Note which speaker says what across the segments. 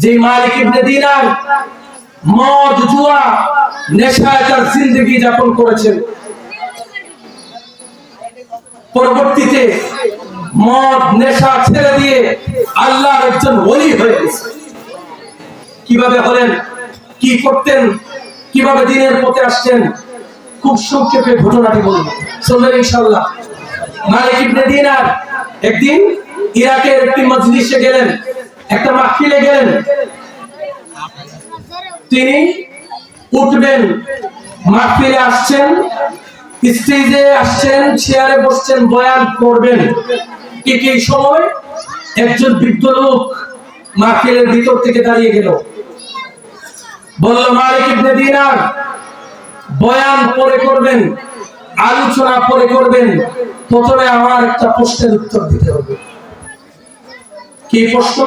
Speaker 1: যে মালিক ইবনে দিনার মদ জুয়া নেশায় তার জিন্দেগি যাপন করেছেন, পরবর্তীতে মদ নেশা ছেড়ে দিয়ে আল্লাহর একজন ওলি হয়ে গেছে। কিভাবে হলেন, কি করতেন, কিভাবে দিনের পথে আসছেন, খুব সংক্ষেপে ঘটনাটি বলবো, চলবেন ইনশাআল্লাহ। মালিক ইবনে দিনার একদিন ইরাকের একটি মজলিসে গেলেন, একটা মাহফিলে গেলেন। তিনি উঠবেন, মাহফিলে আসছেন, স্টেজে আসছেন, চেয়ারে বসছেন, বয়ান করবেন। ঠিক এই সময় একজন বৃদ্ধ লোক মাহফিলের ভিতর থেকে দাঁড়িয়ে গেল, বলল, মালিক ইবনে দিনার বয়ান পরে করবেন, আলোচনা পরে করবেন, প্রথমে আমার একটা প্রশ্নের উত্তর দিতে হবে। কি প্রশ্ন?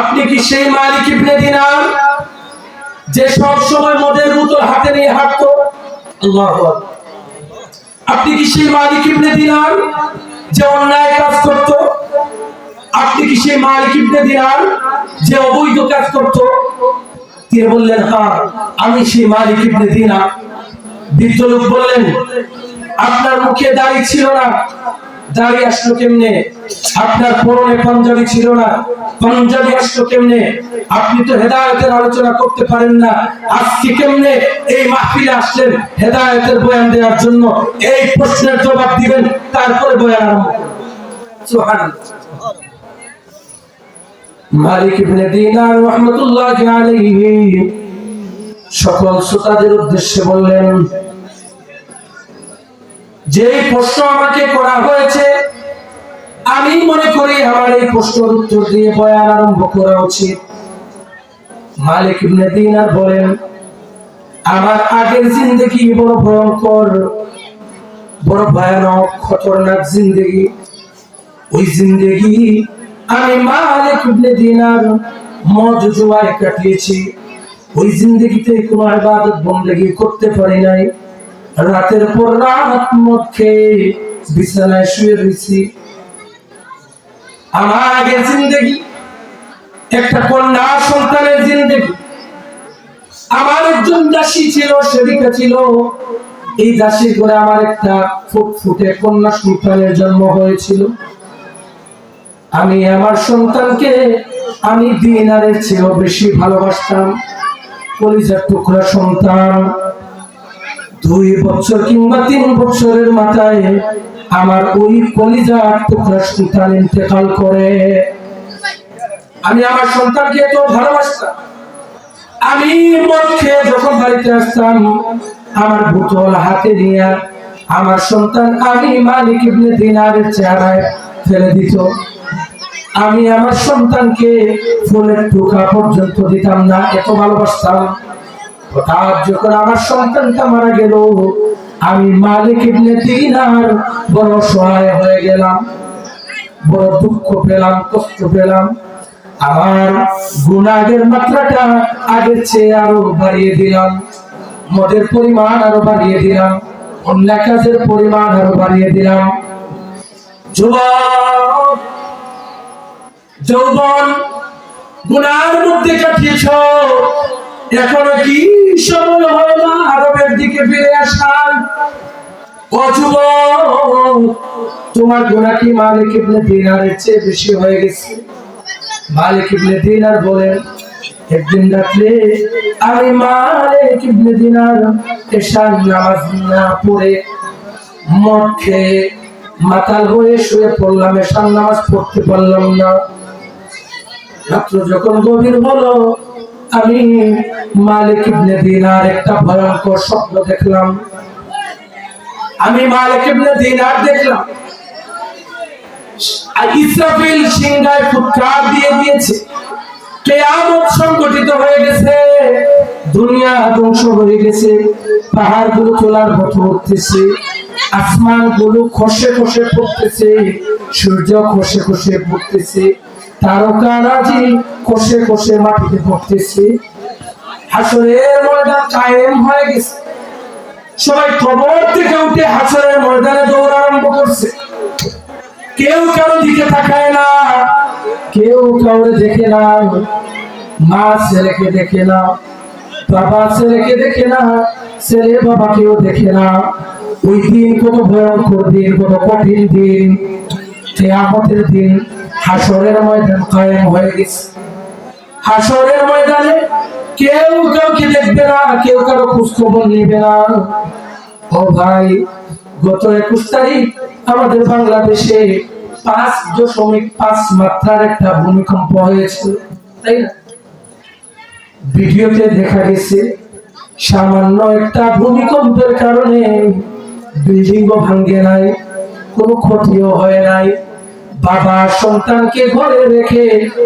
Speaker 1: আপনি কি সেই মালিক ইবনে দিনার যে সব সময় মদের বোতল হাতে নিয়ে হাঁটতো? আল্লাহু আকবার। আপনি কি সেই মালিক ইবনে দিনার যে অন্যায় কাজ করত? আপনি কি সেই মালিক ইবনে দিনার যে অবৈধ কাজ করত? তিনি বললেন, হ্যাঁ, আমি সেই মালিক ইবনে দিনার। বৃদ্ধ লোক বললেন, আপনার মুখে দাড়ি ছিল না, দাড়ি আসলো কেমনে? আপনার পরনে পাঞ্জাবি ছিল না, পাঞ্জাবি আসলো কেমনে? আপনি তো হেদায়েতের আলোচনা করতে পারেন না, আজকে কেমনে এই মাহফিলে আসলেন হেদায়েতের বয়ান দেওয়ার জন্য? এই প্রশ্নের জবাব দিবেন, তারপরে বয়ান আরম্ভ করবেন। সুবহানাল্লাহ। মালিক ইবনে দিনার রাহমাতুল্লাহি আলাইহি সকল শ্রোতাদের উদ্দেশ্যে বললেন, যে প্রশ্ন আমাকে করা হয়েছে, আমি মনে করি আমার এই প্রশ্নের উত্তর দিয়ে বয়ান আরম্ভ করা উচিত। মালিক ইবনে দিনার বলেন, আমার আগের জিন্দেগি বড় ভয়ঙ্কর, বড় ভয়ানক, খতরনাক জিন্দেগি। ওই জিন্দেগি আমি মালিক ইবনে দিনার মদ জুয়ায় কাটিয়েছি। ওই জিন্দেগিতে কোনো ইবাদত বন্দেগি করতে পারি নাই। রাতের পর রাত মদ খেয়ে বিছানায় শুয়ে রয়েছি। আমার আগের জিন্দেগি একটা কন্যা সন্তানের জিন্দেগি। আমার একজন দাসী ছিল, সেবিকা ছিল। এই দাসীর ঘরে আমার একটা ফুটফুটে কন্যা সন্তানের জন্ম হয়েছিল। আমি আমার সন্তানকে আমি দিনারের চেয়েও বেশি ভালোবাসতাম। কলিজার টুকরা সন্তান। 2 বছর কিংবা 3 বছরের মাথায় আমার ওই কলিজার টুকরা সন্তান ইন্তেকাল করে। আমি আমার সন্তানকে এত ভালোবাসতাম। আমি মদ খেয়ে যখন বাড়িতে আসতাম, আমার বোতল হাতে নিয়ে আমার সন্তান আমি মালিক ইবনে দিনারের চেহারায় ফেলে দিত। আমি আমার সন্তানকে ফুলের টুকা পর্যন্ত দিতাম না, এত ভালোবাসতাম। হঠাৎ যখন আমার সন্তানটা মারা গেল, আমি মালিক ইবনে দিনার বড় সহায় হয়ে গেলাম, বড় দুঃখ পেলাম, কষ্ট পেলাম। আমার গুনাহের মাত্রাটা আগের চেয়ে আরো বাড়িয়ে দিলাম, মদের পরিমাণ আরো বাড়িয়ে দিলাম, অন্যায় কাজের পরিমাণ আরো বাড়িয়ে দিলাম। যুবক, যৌবন গুনার মধ্যে কাটিয়েছ, এখনো কি সময় হয় না আরবের দিকে ফিরে আসার? ও যুবক, তোমার গুনাহ কি মালিক ইবনে দিনারের চেয়ে বেশি হয়ে গেছে? মালিক ইবনে দিনার বলেন, একদিন রাত্রে আমি মালিক ইবনে দিনার এশার নামাজ না পড়ে মদ খেয়ে মাতাল হয়ে শুয়ে পড়লাম, এশার নামাজ পড়তে পারলাম না। রাত্র যখন গভীর হলো, আমি মালিক ইবনে দিনার একটা ভয়ঙ্কর স্বপ্ন দেখলাম। আমি মালিক ইবনে দিনার দেখলাম ইসরাফিল সিংহায় ফুৎকার দিয়ে দিয়েছে, কিয়ামত সংগঠিত হয়ে গেছে, দুনিয়া ধ্বংস হয়ে গেছে, পাহাড়গুলো তোলার মতো উঠতেছে, আসমানগুলো খসে খসে পড়তেছে, সূর্য খসে খসে পড়তেছে, তারকারাজি খসে খসে মাটিতে পড়তেছে। হাসরের ময়দান কায়েম হয়ে গেছে। সবাই কবর থেকে উঠে হাসরের ময়দানে দৌড় আরম্ভ করছে। কেউ কারো দিকে তাকায় না, কেউ কাউরে দেখে না, মা ছেলেকে দেখে না, বাবা ছেলেকে দেখে না, ছেলে বাবাকেও দেখে না। ওই দিন কত ভয়ঙ্কর দিন, কত কঠিন দিন, কিয়ামতের দিন। হাসরের ময়দান কায়েম হয়ে গেছে। হাসরের ময়দানে কেউ কাউকে দেখবে না, কেউ কারো খোঁজ খবর নেবে না। ও ভাই, গত 21 তারিখ আমাদের বাংলাদেশে 5.5 মাত্রার একটা ভূমিকম্প হয়েছিল, তাই না? ভিডিওতে দেখা গেছে সামান্য একটা ভূমিকম্পের কারণে বিল্ডিংও ভাঙে নাই, কোনো ক্ষতিও হয় নাই। বাবা সন্তানকে ঘরে রেখে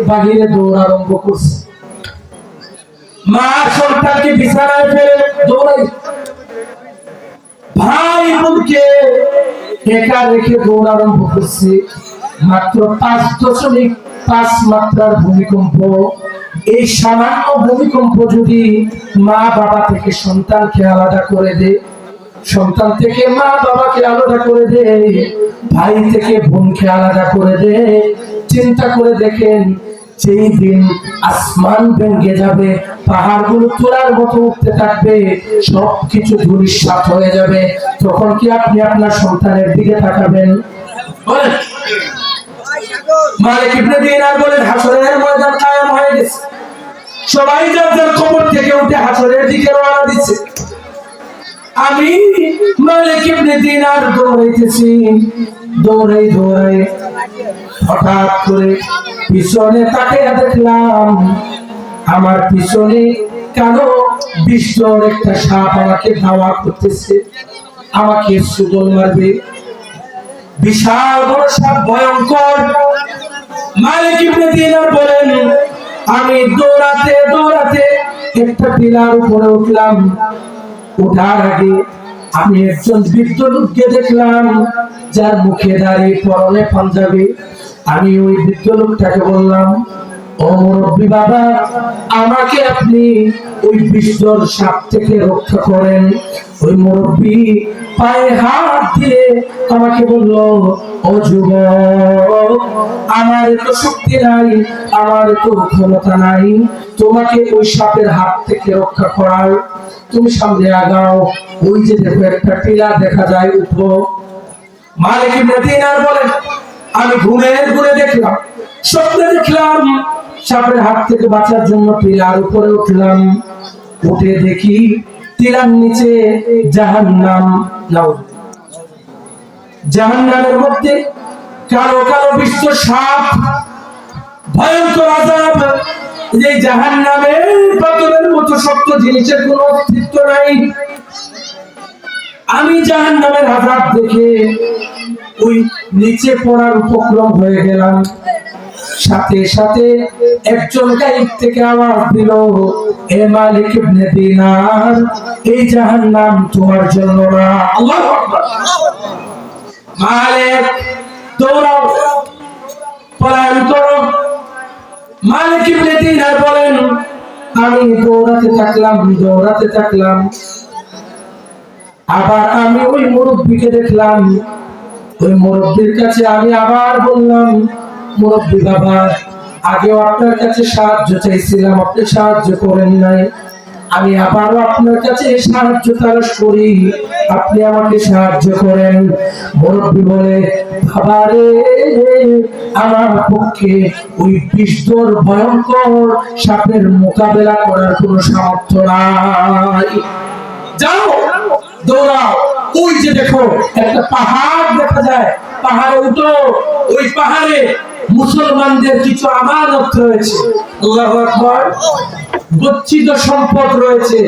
Speaker 1: বাহিরে দৌড় আরম্ভ করছে, মা সন্তানকে বিছানায় ফেলে দৌড়াই, ভাই বোনকে একা রেখে দৌড় আরম্ভ করছে। মাত্র 5.5 মাত্রার ভূমিকম্প। এই সামান্য ভূমিকম্প যদি মা বাবা থেকে সন্তানকে আলাদা করে দেয়, সন্তান থেকে মা বাবাকে আলাদা করে দেয়, ভাই থেকে বোনকে আলাদা করে দেয়, চিন্তা করে দেখেন যেই দিন আসমান ভেঙে যাবে, পাহাড়গুলো তোলার মতো উঠতে থাকবে, সবকিছু ধূলিসাৎ হয়ে যাবে, তখন কি আপনি আপনার সন্তানের দিকে তাকাবেন? বলেন। মালিক ইবনে দিনার বলেন হাসরের ময়দান কায়েম হয়ে গেছে। সবাই যার যার কবর থেকে উঠে হাসরের দিকে রওনা দিচ্ছে। আমি মালিক ইবনে দিনার দৌড়াইতেছি, দৌড়াই দৌড়াই হঠাৎ করে পিছনে তাকিয়ে দেখলাম আমার পিছনে কালো বিশ্বর একটা সাপ আমাকে ধাওয়া করতেছে, আমাকে সুদল মারবে। বিশাল বড় সাপ, ভয়ঙ্কর। মালিক ইবনে দিনার বলেন আমি দৌড়াতে দৌড়াতে একটা টিলার উপরে উঠলাম। ওঠার আগে আমি একজন বৃদ্ধ লোককে দেখলাম, যার মুখে দাড়ি, পরনে পাঞ্জাবি। আমি ওই বৃদ্ধ লোকটাকে বললাম, ও মুরব্বী বাবা, আমাকে আপনি ওই বিষধর সাপ থেকে রক্ষা করেন। ওই মুরব্বী পায়ে হাত দিয়ে আমাকে বলল, ও যুবক, আমার এত শক্তি নাই, আমার এত ক্ষমতা নাই তোমাকে ওই সাপের হাত থেকে রক্ষা করার। তুমি সামনে আগাও, ওই যে দেখো একটা টিলা দেখা যায়, উঠো। মালিক ইবনে দিনার বলেন আমি ঘুরে দেখলাম, স্বপ্নে দেখলাম সাপের হাত থেকে বাঁচার জন্য টিলার উপরে উঠলাম। উঠে দেখি টিলার নিচে জাহান্নাম। জাহান্নামের মধ্যে কালো কালো বিশ্ব সাপ, ভয়ঙ্কর আযাব। যে জাহান্নামে পাথরের মতো শক্ত জিনিসের কোনো অস্তিত্ব নাই। আমি জাহান্নামের আযাব দেখে ওই নিচে পড়ার উপক্রম হয়ে গেলাম। সাথে সাথে একজন গায়েব থেকে আওয়াজ দিল, এ মালিক ইবনে দিনার, এই জাহান্নাম তোমার জন্য না। আল্লাহু আকবার। মালিক দৌড়াও, পলায়ন করো। মালিক ইবনে দিনার বলেন আমি দৌড়াতে থাকলাম। আবার আমি ওই মুরব্বীকে দেখলাম। ওই মুরব্বীর কাছে আমি আবার বললাম, মুরব্বী বাবা, আগেও আপনার কাছে সাহায্য চাইছিলাম, আপনি সাহায্য করেন নাই। আমি আবারও আপনার কাছে সাহায্য তালাশ করি, আপনি আমাকে সাহায্য করেন। মুরব্বী বলে, বাবা রে, আমার পক্ষে ওই বিষধর ভয়ঙ্কর সাপের মোকাবেলা করার কোনো সামর্থ্য নাই। যাও, দৌড়াও, ওই যে দেখো একটা পাহাড় দেখা যায়, পাহাড়ে উঠো। ওই পাহাড়ে মুসলমানদের কিছু আমানত রয়েছে। আল্লাহু আকবার। গচ্ছিত সম্পদ রয়েছে।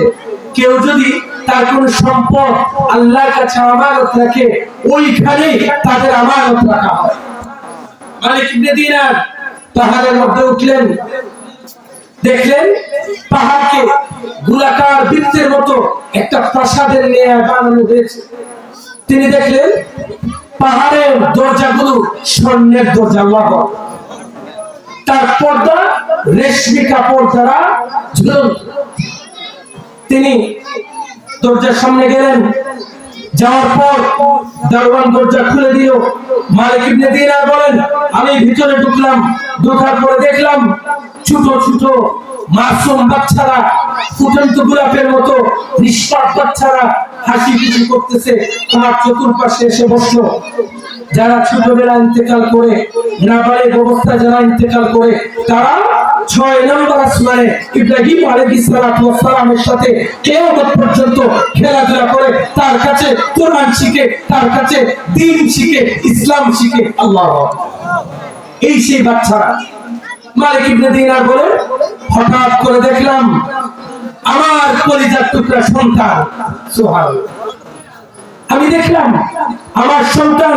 Speaker 1: কেউ যদি তার কোন সম্পদ আল্লাহর কাছে আমানত রাখে, ওইখানে তাদের আমানত রাখা হয়। মালিক ইবনে দিনার পাহাড়ের মধ্যে উঠলেন, দেখলেন পাহাড়কে গোলাকার বৃত্তের মতো একটা প্রাসাদের ন্যায় বানানো হয়েছে। তিনি দেখলেন পাহাড়ের দরজাগুলো স্বর্ণের দরজা, তার পর্দা রেশমি কাপড় দ্বারা ঝুলন্ত। তিনি দরজার সামনে গেলেন, যাওয়ার পর দারোয়ান দরজা খুলে দিল। মালিক ইবনে দিনার বলেন, আমি ভিতরে ঢুকলাম, ঢোকার পরে দেখলাম ছোট ছোট মাসুম বাচ্চারা, ফুটন্ত গোলাপের মতো নিষ্পাপ বাচ্চারা হাসি খুশি করতেছে। আমার চতুর্পাশে এসে বসলো। যারা ছোটবেলা ইন্তেকাল করে, নাবালিগ অবস্থায় যারা ইন্তেকাল করে, তারা 6 নম্বর আসমানে ইব্রাহিম আলাইহিস সালাতু ওয়াস সালামের সাথে কিয়ামত পর্যন্ত খেলাধুলা করে, তার কাছে কোরআন শিখে, তার কাছে দ্বীন শিখে, ইসলাম শিখে। আল্লাহু আকবার। এই সেই বাচ্চারা। মালিক ইবনে দিনার বলে, হঠাৎ করে দেখলাম আমার কলিজার টুকরা সন্তান, সুবহানাল্লাহ, আমি দেখলাম আমার সন্তান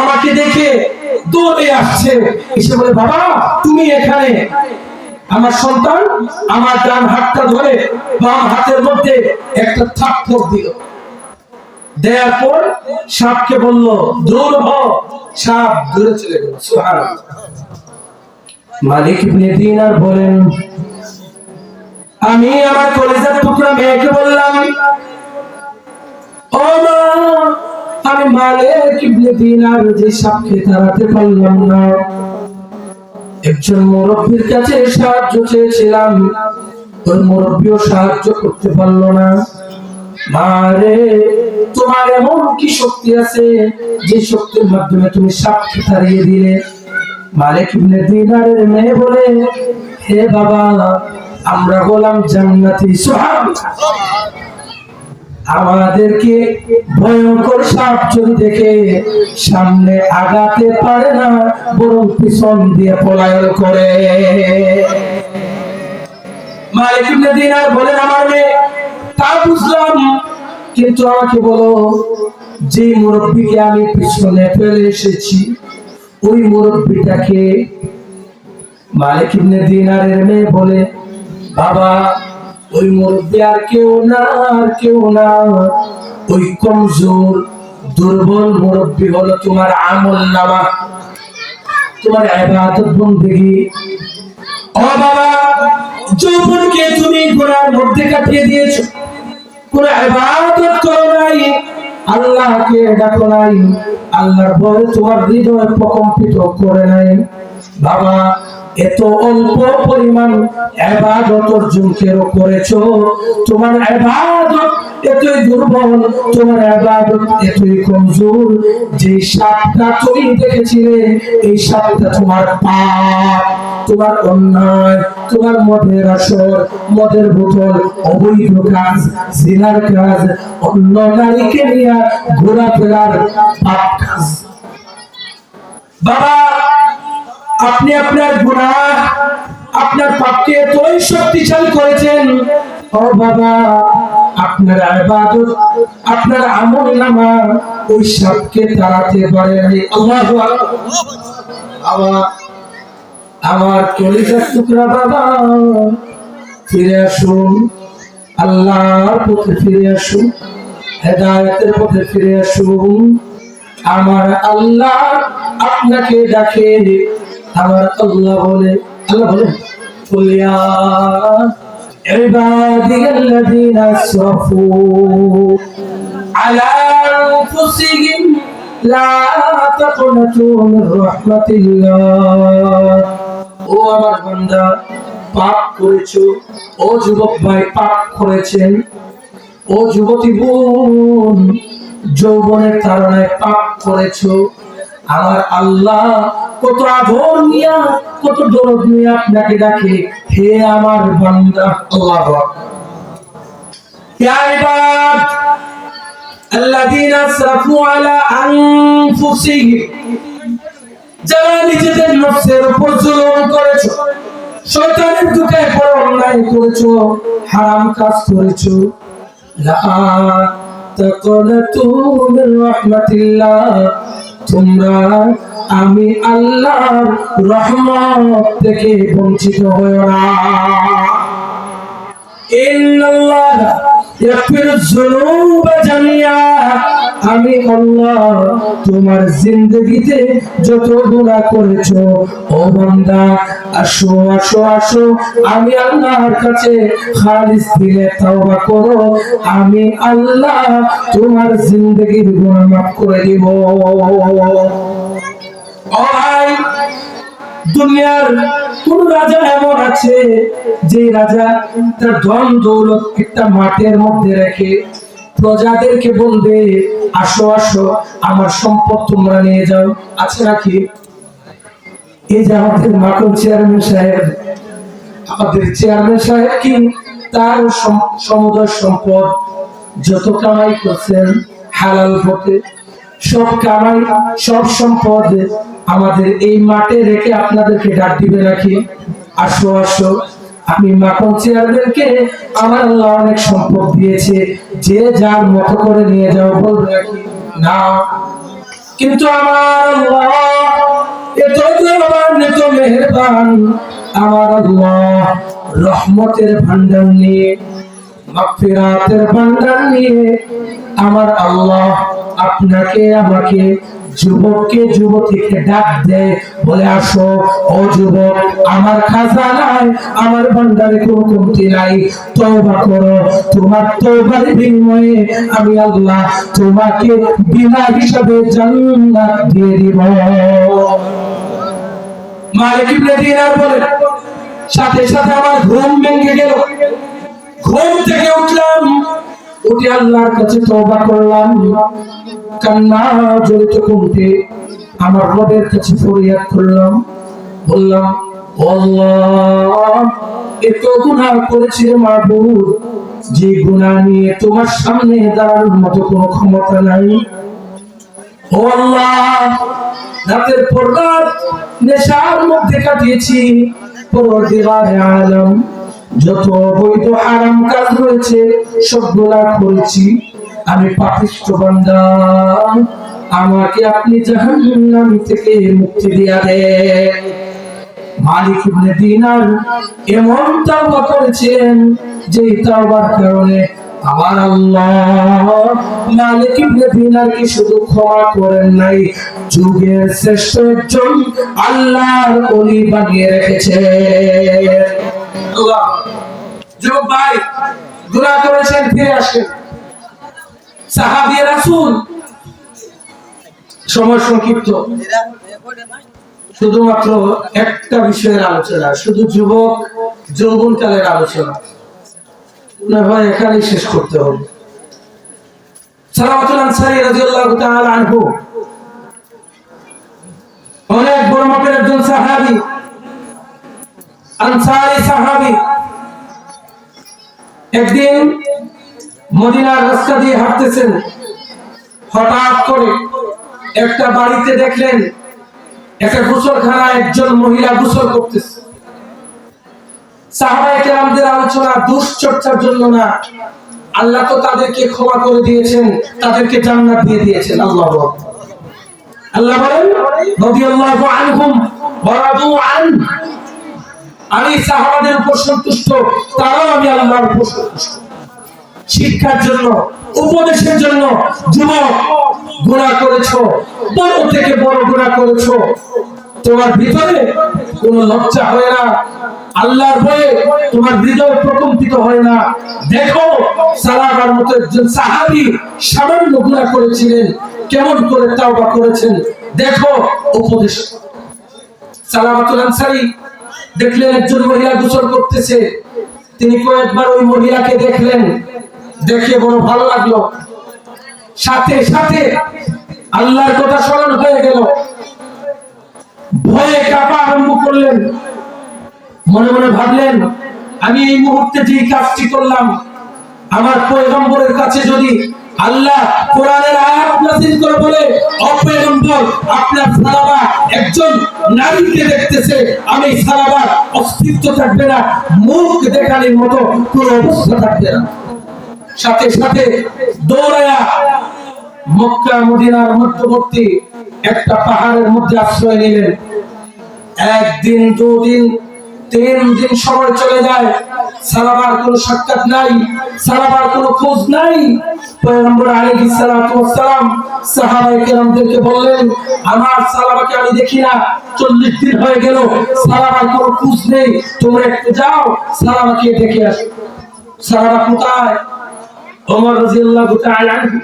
Speaker 1: আমাকে দেখে দৌড়ে আসছে, এসে বলে, বাবা তুমি এখানে। আমার সন্তান আমার ডান হাতটা ধরে বাম হাতের মধ্যে একটা থাপ্পড় দিল। দেওয়ার পর সাপকে বলল, দূর হও। সাপ দূরে চলে গেল। সুবহানাল্লাহ। মালিক ইবনে দিনার বলেন, আমি আমার কলিজার টুকরা মেয়েকে বললাম, ও মা, আমি মালিক ইবনে দিনার যে সাপকে তাড়াতে পারলাম না, একজন মুরব্বির কাছে সাহায্য চেয়েছিলাম, ওই মুরব্বিও সাহায্য করতে পারলো না। মারে, তোমার এমন কি শক্তি আছে যে শক্তির মাধ্যমে তুমি সাপকে তাড়িয়ে দিলে? মালিক ইবনে দিনারের মেয়ে বলে, হে বাবা, আমরা হলাম জান্নাতি। সুবহানাল্লাহ। আমাদেরকে ভয়ঙ্কর সাপ যদি দেখে সামনে আগাতে পারে না, বরং পিছন দিয়ে পলায়ন করে। মালিক ইবনে দিনার বলেন, আমার মেয়ে, তা বুঝলাম, কিন্তু আমাকে বলো, যে মুরব্বিকে আমি পিছনে ফেলে এসেছি ওই মুরব্বিটাকে? মালিক ইবনে দিনারের মেয়ে বলে, বাবা, ওই মুরব্বি আর কেউ না, আর কেউ না, ওই কমজোর দুর্বল মুরব্বি হলো তোমার আমলনামা, তোমার ইবাদত বন্দেগী। ও বাবা, যৌবনকে তুমি গুনার মধ্যে কাটিয়ে দিয়েছো, কোনো ইবাদত করো নাই, আল্লাহকে ডাকো নাই, আল্লাহর ভয়ে তোমার হৃদয় প্রকম্পিত করে নাই। বাবা, এত অল্প পরিমাণ ইবাদত অর্জন করেছো, তোমার ইবাদত এতই দুর্বল, তোমার ইবাদত এতই কমজোর, যে সাপটা তুমি দেখেছিলে এই সাপটা তোমার পাপ, তোমার অন্যায়, তোমার মদের আসর, মদের বোতল, অবৈধ কাজ, জিনার কাজ, অন্য নারীকে নিয়ে ঘোরাফেরার পাপ কাজ। বাবা, আপনি আপনার গুনাহ, আপনার পাপকে এতই শক্তিশালী করেছেন, ও বাবা, আপনার ইবাদত, আপনার আমলনামা ওই সাপকে তাড়াতে পারে নাই। আল্লাহু আকবার। আমার কলিজার টুকরা বাবা, ফিরে আসুন, আল্লাহর পথে ফিরে আসুন, হেদায়েতের পথে ফিরে আসুন। আমার আল্লাহ আপনাকে ডাকে। আমার আল্লাহ বলে, আল্লাহ বলে, কুলিয়া ইবাদিয়াল্লাযীনা আসরাফু আলা আনফুসিহিম লা তাকনাতু মির রাহমাতিল্লাহ। ও আমার বান্দা, পাপ করেছো। ও যুবক ভাই, পাপ করেছেন। ও যুবতী বোন, যৌবনের কারণে পাপ করেছো। আমার আল্লাহ কত আদর নিয়া, কত দরদ নিয়ে আপনাকে ডাকে, হে আমার বান্দা। আল্লাহু আকবার। ইয়া ইবাদ আল্লাযীনা আসরাফু আলা আনফুসিহিম, যারা নিজেদের নফসের উপর জুলুম করেছো, শয়তানের ধোঁকায় পড়ে অন্যায় করেছো, হারাম কাজ করেছো, লা তাকনাতু মির রাহমাতিল্লাহ, তোমরা আমি আল্লাহর রহমত থেকে বঞ্চিত হয়ো না। ইন্নাল্লাহ আমি আল্লাহ তোমার জিন্দগিতে যত গুনাহ করেছো ও বান্দা আসো আসো আসো আমি আল্লাহর কাছে খালিস দিলে তওবা করো আমি আল্লাহ তোমার জিন্দগির গুনাহ মাফ করে দিব। ও ভাই, দুনিয়ার কোন রাজা এমন আছে যে রাজা তার ধন দৌলত একটা মাঠের মধ্যে রেখে প্রজাদেরকে বলবে আসো আসো আমার সম্পদ তোমরা নিয়ে যাও? আছে নাকি? এই যে আমাদের মাখন চেয়ারম্যান সাহেব, আমাদের চেয়ারম্যান সাহেব কি তার সমুদয় সম্পদ যত কামাই করছেন হালাল পথে সব কামাই সব সম্পদ আমাদের এই মাঠে রেখে আপনাদেরকে ডাক দিবে নাকি? আসো আসো আমি মাখন চেয়ারম্যানকে আমার আল্লাহ অনেক সম্পদ দিয়েছে, যে যার মতো করে নিয়ে যাও বলবে নাকি? না। কিন্তু আমার আল্লাহ এত দয়াবান এত মেহেরবান, আমার আল্লাহ রহমতের ভান্ডার নিয়ে মাগফিরাতের ভান্ডার নিয়ে আমার আল্লাহ আপনাকে আমাকে যুবককে যুবতীকে ডাক দেয়, বলে আসো ও যুবক আমার খাজানায় আমার ভান্ডারে কোনো কমতি নাই, তওবা করো, তোমার তওবার বিনিময়ে আমি আল্লাহ তোমাকে বিনা হিসাবে জান্নাত দিয়ে দিব। মালিক ইবনে দিনার বলে সাথে সাথে আমার ঘুম ভেঙে গেল, ঘুম থেকে উঠলাম, উঠে আল্লাহর কাছে তওবা করলাম, কান্না জড়িত কণ্ঠে আমার রবের কাছে ফরিয়াদ করলাম, বললাম আল্লাহ এত গুনাহ করেছি রে মাবুদ, যে গুনাহ নিয়ে তোমার সামনে দাঁড়ানোর মতো কোনো ক্ষমতা নাই। ও আল্লাহ রাতের পর রাত নেশার মধ্যে কাটিয়েছি, পরওয়ারদিগারে আলম যত বৈধ হারাম কাজ রয়েছে সবগুলা করেছি, আমি পাপিষ্ঠ বান্দা, আমাকে আপনি জাহান্নাম থেকে মুক্তি দিয়া দেন। মালিক ইবনে দিনার এমন তওবা করেছেন যে তওবার কারণে আমার আল্লাহ মালিক ইবনে দিনারকে শুধু ক্ষমা করেন নাই, যুগের শ্রেষ্ঠ একজন আল্লাহর ওলি বানিয়ে রেখেছেন। আল্লাহ যুবক ভাই গুনাহ করেছেন ফিরে আসেন। সাহাবী রাসূল সময় সংক্ষিপ্ত, শুধুমাত্র একটা বিষয়ের আলোচনা, শুধু যুবক যৌবনকালের আলোচনা, না ভাই এখানেই শেষ করতে হবে। সালামাতুল আনসারী রাদিয়াল্লাহু তাআলা আনহু অনেক বড় মাপের একজন সাহাবী, আনসারী সাহাবী। একদিন মদিনার রাস্তা দিয়ে হাঁটতেছেন, হঠাৎ করে একটা বাড়িতে দেখলেন একটা গোসলখানায় একজন মহিলা গোসল করতেছে। সাহাবায়ে কেরামদের আলোচনা দুশ্চর্চার জন্য না, আল্লাহ তো তাদেরকে ক্ষমা করে দিয়েছেন, তাদেরকে জান্নাত দিয়ে দিয়েছেন। আল্লাহু আকবার। আল্লাহ বলেন রাদিয়াল্লাহু আনহুম ওয়া রাদু আন, আমি সাহাবাদের উপর সন্তুষ্ট, তারাও আমি আল্লাহর উপর সন্তুষ্ট। শিক্ষার জন্য, উপদেশের জন্য যুবক গুনাহ করেছো, বড় থেকে বড় গুনাহ করেছো, তোমার ভিতরে কোনো লজ্জা হয় না, আল্লাহর ভয়ে তোমার হৃদয় প্রকম্পিত হয় না? দেখো সালাবার মতো একজন সাহাবী সামান্য গুনাহ করেছিলেন, কেমন করে তাওবা করেছেন, দেখো উপদেশ। সালামাতুল আনসারী দেখলেন একজন মহিলা গোসল করতেছে, তিনি কয়েকবার ওই মহিলাকে দেখলেন, দেখে বড় ভালো লাগলো, সাথে সাথে আল্লাহর কথা স্মরণ হয়ে গেল, ভয়ে কাঁপা আরম্ভ করলেন, মনে মনে ভাবলেন আমি এই মুহূর্তে যে কাজটি করলাম, আমার পয়গম্বরের কাছে যদি আল্লাহ কোরআনের আয়াত নাযিল করে বলে ও পয়গম্বর আপনার সাহাবা একজন নারীকে দেখতেছে, আমি সাহাবার অস্তিত্ব থাকবে না, মুখ দেখানোর মতো কোনো অবস্থা থাকবে না। সাথে সাথে দৌড়ায়া মক্কা মদিনার মধ্যবর্তী একটা পাহাড়ের মধ্যে আশ্রয় নিলেন। একদিন দুদিন 3 দিন সময় চলে যায়, সালাবার কোনো সাক্ষাৎ নাই, সালাবার কোনো খোঁজ নাই। পয়গম্বর আলাইহিস সালাতু ওয়াস সালাম সাহাবায়ে কেরামদেরকে বললেন, আমার সালাবাকে আমি দেখি না, 40 দিন হয়ে গেল, সালাবার কোনো খোঁজ নেই, তোমরা একটু যাও সালাবাকে দেখে আসো। সালাবা কোথায়? ওমর রাদিয়াল্লাহু তাআলা আনহু,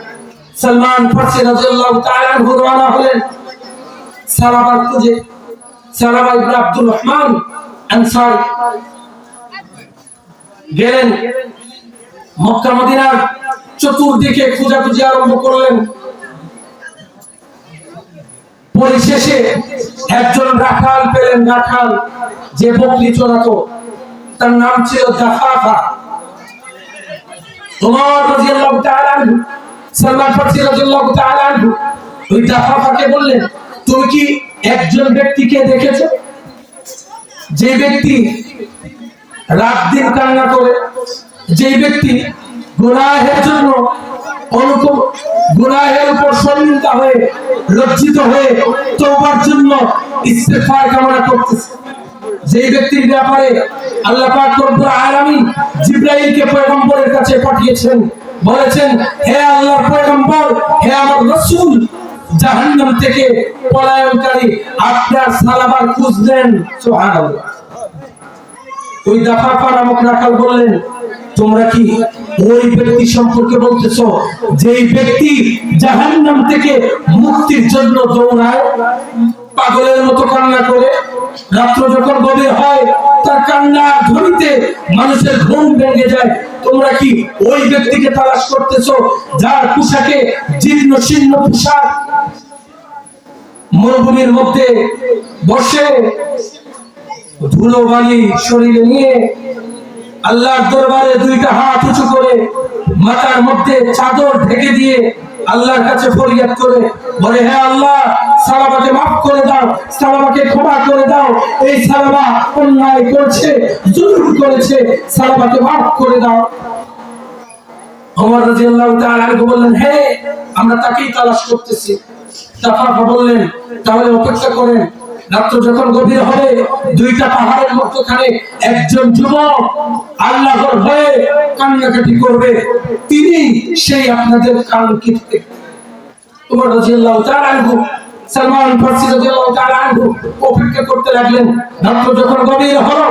Speaker 1: সালমান ফারসি রাদিয়াল্লাহু তাআলা আনহু রওনা হলেন সালাবার খুঁজে। সালাবা ইবনে আব্দুর রহমান আনসারী গেলেন মক্কা মদিনার চতুর্দিকে খোঁজাখুঁজি আরম্ভ করলেন। পরিশেষে একজন রাখাল পেলেন, রাখাল যে বকরি চড়াতো, তার নাম ছিল জাফাফা। ওমর রাদিয়াল্লাহু তাআলা আনহু, সালমান ফারসি রাদিয়াল্লাহু তাআলা আনহু ওই জাফাফাকে বললেন, তুমি কি একজন ব্যক্তিকে দেখেছো যে ব্যক্তি রাত দিন কান্না করে, যে ব্যক্তি গুনাহের জন্য গুনাহের উপর শর্মিন্দা হয়ে লজ্জিত হয়ে তওবার জন্য ইস্তেগফার কামনা করতেছে, যে ব্যক্তির ব্যাপারে আল্লাহ পাক রব্বুল আলামিন জিবরাইলকে পয়গম্বরের কাছে পাঠিয়েছেন, বলেছেন, হে আল্লাহর পয়গম্বর, হে আমার রাসূল, জাহান্নাম থেকে পলায়নকারী আপনার সালাবার খোঁজ দেন। সুবহানাল্লাহ। ওই জাফাফা নামক রাখাল বললেন, তোমরা কি ওই ব্যক্তি সম্পর্কে বলতেছো যেই ব্যক্তি জাহান্নাম থেকে মুক্তির জন্য দৌড়ায়, পাগলের মতো কান্না করে, রাত্র যখন গভীর হয় তার কান্নার ধ্বনিতে মানুষের ঘুম ভেঙে যায়, তোমরা কি ওই ব্যক্তিকে তালাশ করতেছো যার পোশাকে জীর্ণ শীর্ণ পোশাক, মরুভূমির মধ্যে বসে ধুলো বালি শরীরে নিয়ে আল্লাহর দরবারে 2টা হাত উঁচু করে মাথার মধ্যে চাদর ঢেকে দিয়ে আল্লাহর কাছে ফরিয়াদ করে বলে, হে আল্লাহ, সালাবাকে মাফ করে দাও, সালাবাকে ক্ষমা করে দাও, এই সালাবা অন্যায় করেছে, জুলুম করেছে, সালাবাকে মাফ করে দাও। ওমর রাদিয়াল্লাহু তাআলা আনহু বললেন, হে, আমরা তাকেই তালাশ করতেছি। জাফাফা বললেন, তাহলে অপেক্ষা করেন, রাত্র যখন গভীর হবে 2টা পাহাড়ের মধ্যখানে একজন যুবক আল্লাহর ভয়ে কান্নাকাটি করবে, তিনি সেই আপনাদের কাঙ্ক্ষিত ব্যক্তি। ওমর রাদিয়াল্লাহু তাআলা আনহু, সালমান ফারসি রাদিয়াল্লাহু তাআলা আনহু অপেক্ষা করতে লাগলেন। রাত্র যখন গভীর হলো,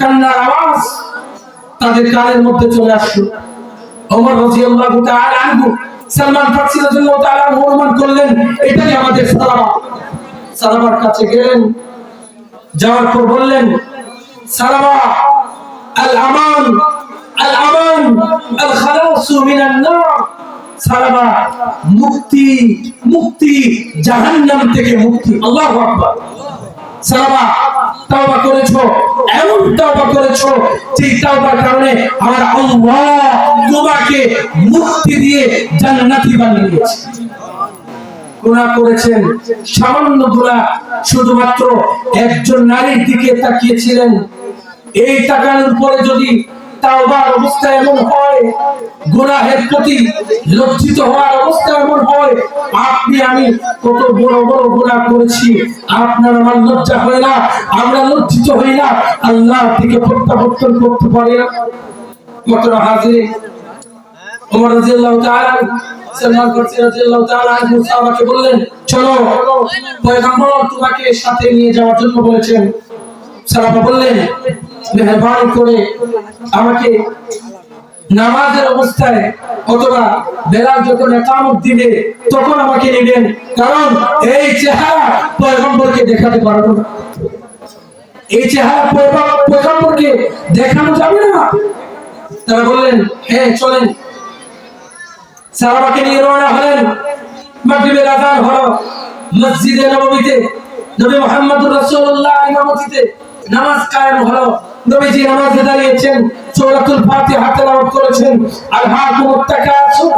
Speaker 1: কান্নার আওয়াজ তাদের কানের মধ্যে চলে আসলো। ওমর রাদিয়াল্লাহু তাআলা আনহু, সালমান ফারসি রাদিয়াল্লাহু তাআলা আনহু অনুমান করলেন, এটাই আমাদের সালাবা। সালাবার কাছে গেলেন, যাওয়ার পর বললেন, সালাবা, আল আমান, আল আমান, আল খালাসু মিনান নার, সালাবা, মুক্তি, মুক্তি, জাহান্নাম থেকে মুক্তি। আল্লাহু আকবার। সালাবা, তওবা করেছো, এমন তওবা করেছো যে তওবার কারণে আমার আল্লাহ তোমাকে মুক্তি দিয়ে জান্নাতি বানিয়ে দিয়েছে। গুনাহ করেছেন, সামান্য গুনাহ, শুধুমাত্র একজন নারীর দিকে তাকিয়েছিলেন। এই তাকানোর পরে যদি তাওবার অবস্থা এমন হয়, গুনাহের প্রতি লজ্জিত হওয়ার অবস্থা এমন হয়, আপনি আমি কত বড় বড় গুনাহ করেছি, আপনার আমার লজ্জা হয় না, আমরা লজ্জিত হই না, আল্লাহ থেকে প্রত্যাবর্তন করতে পারি না। মাত্র হাজির ওমর রাদিয়াল্লাহু তাআলা, সালমান ফারসি রাদিয়াল্লাহু তাআলা আনহু সাহাবাকে বললেন, চলো, পয়গম্বর তোমাকে সাথে নিয়ে যাওয়ার জন্য বলেছেন। সাহাবা বললেন, মেহেরবানি করে আমাকে নামাজের অবস্থায় অথবা বেলাল যখন ইকামত দিবে তখন আমাকে নেবেন, কারণ এই চেহারা পয়গম্বরকে দেখাতে পারবো না, এই চেহারা পয়গম্বরকে দেখানো যাবে না। তারা বললেন, হ্যাঁ চলেন। সাহাবাকে নিয়ে রওনা হলেন। মাগরিবের আযান হলো, মসজিদে নববীতে নবী মুহাম্মদুর রাসূলুল্লাহ ইমামতিতে নামাজ কায়েম হলো। নবীজি নামাজে দাঁড়িয়েছেন, সূরাতুল ফাতিহা তেলাওয়াত করেছেন, আলহাকুমুত তাকাসুর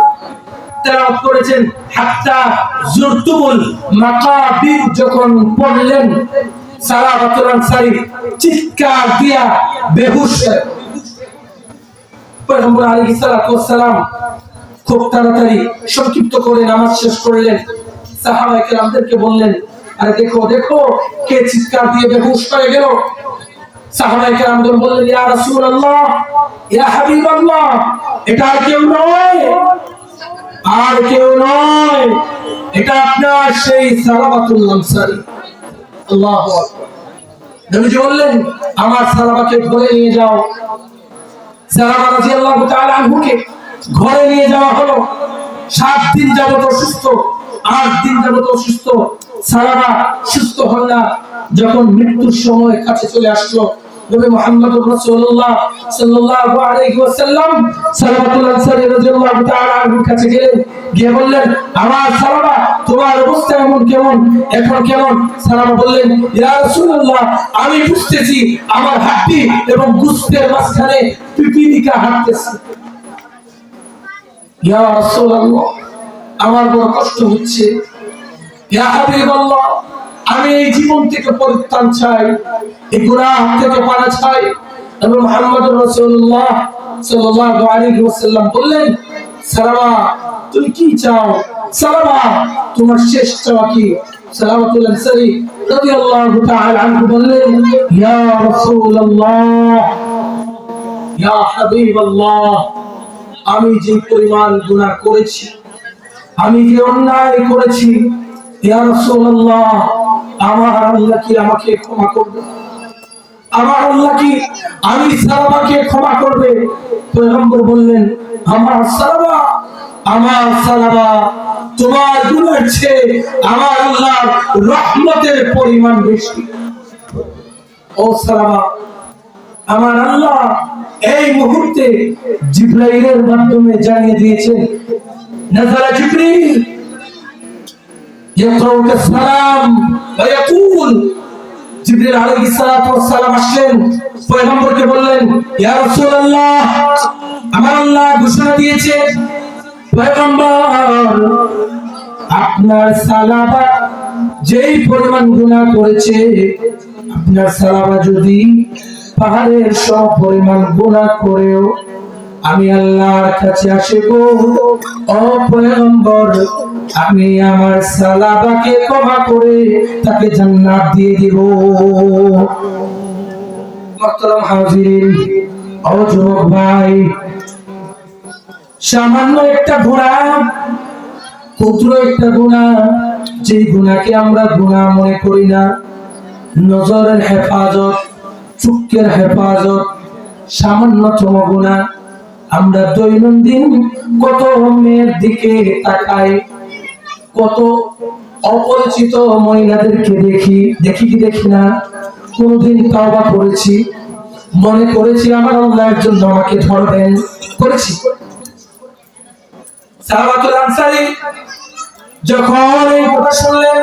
Speaker 1: তেলাওয়াত করেছেন, হাত্তা যুরতুমুল মাকাবির যখন পড়লেন, সালাবাতুল আনসারী চিৎকার দিয়া বেহুশ হয়ে পয়গম্বর আলাইহিস সালাতু ওয়াস সালাম খুব তাড়াতাড়ি সংক্ষিপ্ত করে নামাজ শেষ করলেন। সাহাবায়ে কেরামদেরকে বললেন, আরে দেখো দেখো, কে চিৎকার দিয়ে বেহুশ হয়ে গেল। সাহাবায়ে কেরামগণ বললেন, ইয়া রাসূলুল্লাহ, ইয়া হাবিবাল্লাহ, এটা আর কেউ নয়, আর কেউ নয়, এটা আপনার সেই সালাবাতুল আনসারী। আল্লাহু আকবার। নবীজি বললেন, আমার সালাবাকে ঘরে নিয়ে যাও। সালাবা রাদিয়াল্লাহু তাআলা আনহুকে ঘরে নিয়ে যাওয়া হলো। 7 দিন যাবত অসুস্থ, 8 দিন যাবত অসুস্থ। সালাবা সুস্থ হন না। যখন মৃত্যুর সময় কাছে চলে আসলো, নবী মুহাম্মদুর রাসূলুল্লাহ সাল্লাল্লাহু আলাইহি ওয়াসাল্লাম সালাবাতুল আনসারী রাদিয়াল্লাহু তাআলা আনহুর কাছে গেলেন, গিয়ে বললেন, আমার সালাবা, তোমার অবস্থা এমন কেমন, এখন কেমন? সালাবা বললেন, ইয়া রাসূলুল্লাহ, আমি বুঝতেছি আমার হাড্ডি এবং গোশতের মাঝখানে পিপিলিকা হাঁটতেছে। ইয়া রাসূলুল্লাহ, আমার বড় কষ্ট হচ্ছে। ইয়া হাবিবাল্লাহ, আমি এই জীবন থেকে পরিত্রাণ চাই, এই গুনাহ থেকে পানা চাই। নবী মুহাম্মদুর রাসূলুল্লাহ সাল্লাল্লাহু আলাইহি ওয়াসাল্লাম বললেন, সালাবা, তুমি কি চাও? সালাবা, তোমার শেষ চাওয়া কি? সালাবাতুল আনসারী রাদিয়াল্লাহু তাআলা আনহু বললেন, ইয়া রাসূলুল্লাহ, ইয়া হাবিবাল্লাহ, আমি যে পরিমাণ গুনাহ করেছি, আমি যে অন্যায় করেছি, ইয়া রাসূলুল্লাহ, আমার আল্লাহ কি আমাকে ক্ষমা করবে? আমার আল্লাহ কি আমি সালাবাকে ক্ষমা করবে? পয়গম্বর বললেন, আমার সালাবা, আমার সালাবা, তোমার গুনাহের চেয়ে আমার আল্লাহর রহমতের পরিমাণ বেশি। ও সালাবা, আমার আল্লাহ এই মুহূর্তে জিবরাইলের মাধ্যমে জানিয়ে দিয়েছেন, নাযালা জিবরিল يقرأك السلام ويقول, জিবরিল আলাইহিস সালাতু ওয়াস সালাম আসলেন, পয়গম্বরকে বললেন, ইয়া রাসূলুল্লাহ, আমার আল্লাহ ঘোষণা দিয়েছে, পয়গম্বর, আপনার সালাবা যেই পরিমাণ গুনাহ করেছে, আপনার সালাবা যদি পাহাড়ের সম পরিমাণ গুনাহ করেও আমি আল্লাহর কাছে আসে গো, ও পয়গম্বর, আমি আমার সালাবাকে ক্ষমা করে তাকে জান্নাত দিয়ে দিব। মুহতারাম হাজিরিন, ও যুবক ভাই, সামান্য একটা গুনাহ, ক্ষুদ্র একটা গুনাহ, যে গুনাহকে আমরা গুনাহ মনে করি না, নজরের হেফাজত, চোখের হেফাজত, সামান্যতম গুনাহ, আমরা দৈনন্দিন কত মেয়ের দিকে তাকাই, কত অপরিচিত মহিলাদেরকে দেখি কি দেখি না? কোনদিন তওবা করেছি, মনে করেছি আমার আল্লাহর জন্য আমাকে ধরবেন, করেছি? সাহাবাতুল আনসারী যখন এই কথা শুনলেন,